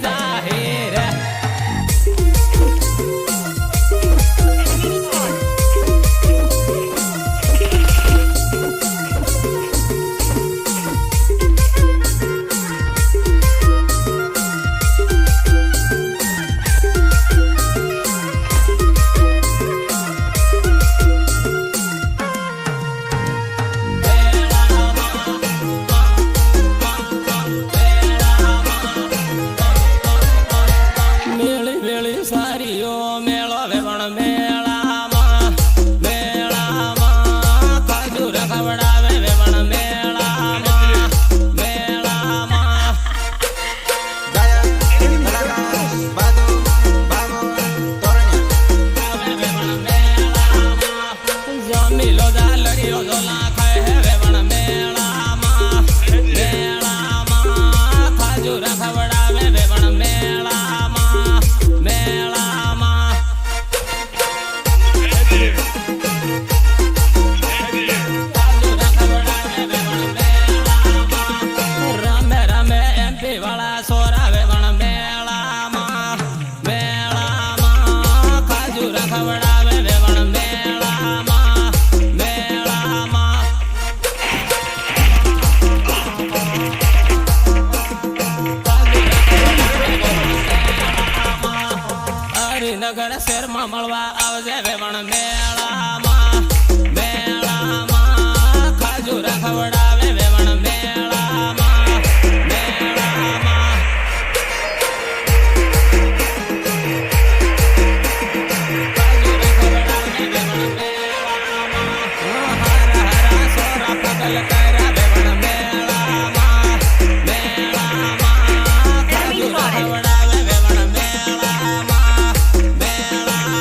जाहिर ગાંધીનગર શહેરમાં મળવા આવજે વેવણ મેળામાં મેળામાં ખાજુરા ખવડાવે વેવણ મેળામાં મેળામાં ખાજુરા ખવડાવે વેવણ મેળામાં હારા હારા સોરા પગલ કર્યા વેવણ મેળામાં મેળામાં ખાજુરા ખવડાવે વેવણ મેળામાં મેળામાં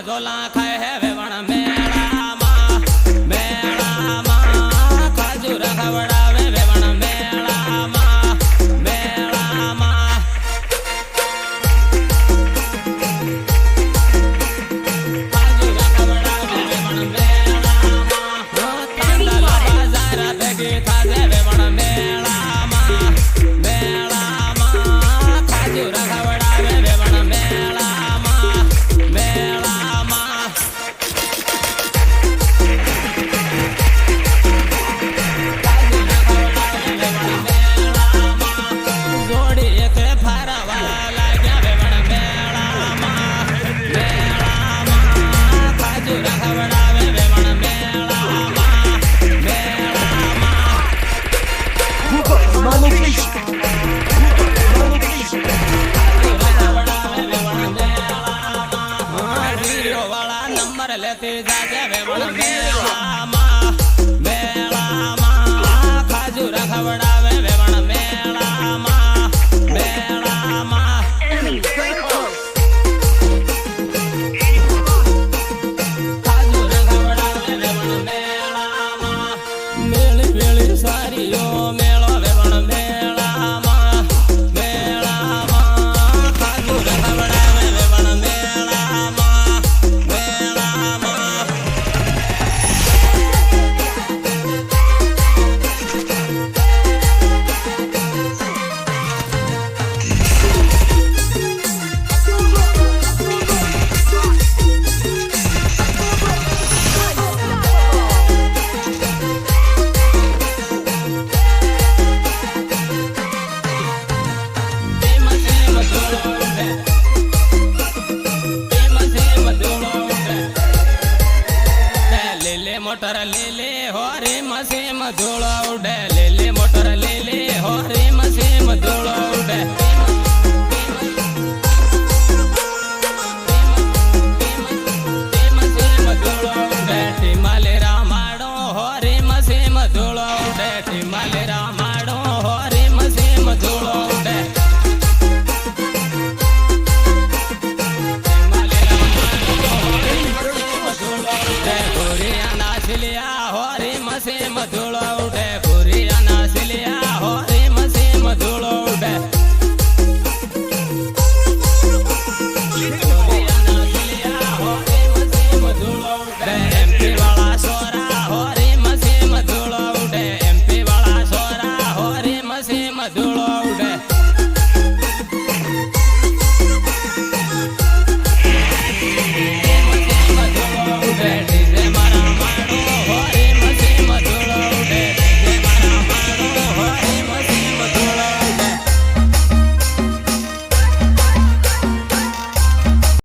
ઝોલા ખાય હે વેવણ મેળામાં મેળામાં ખાજુરા ખવડાવે વેવણ મેળામાં મેળામાં ખાજુરા ખવડાવે વેવણ મેળામાં તાંડલા બાજાર ભેગી થાજે વેવણ મેળામાં મેળામાં ખાજુરા ખવડાવે વેવણ મેળામાં મેળામાં જોડી એક ફરવા લાગ્યા વેવણ મેળામાં મેળામાં ખાજુરા ખવડાવે વેવણ મેળામાં મેળામાં નંબર લેતી જાજે વેવણ મેળામાં મેળામાં ખાજુરા ખવડાવે વેવણ મેળામાં મેળામાં ખાજુરા ખવડાવે વેવણ મેળામાં મેળી મેળી સારીઓ મેળો વેવણ મેળામાં મેળામાં ખાજુરા ખવડાવે વેવણ મેળામાં મેળામાં મોટર લે લે મસી મધુળો ઉડે લીલી મોટર લીલી હોરી મસી મધુળો ઉડે ટીમાલે રામાડો હોરી મસી મધુળો ઉડે ટીમાલે રામાડો હોરી મસી મધુળો ઉડે હોરી મસી મધુળો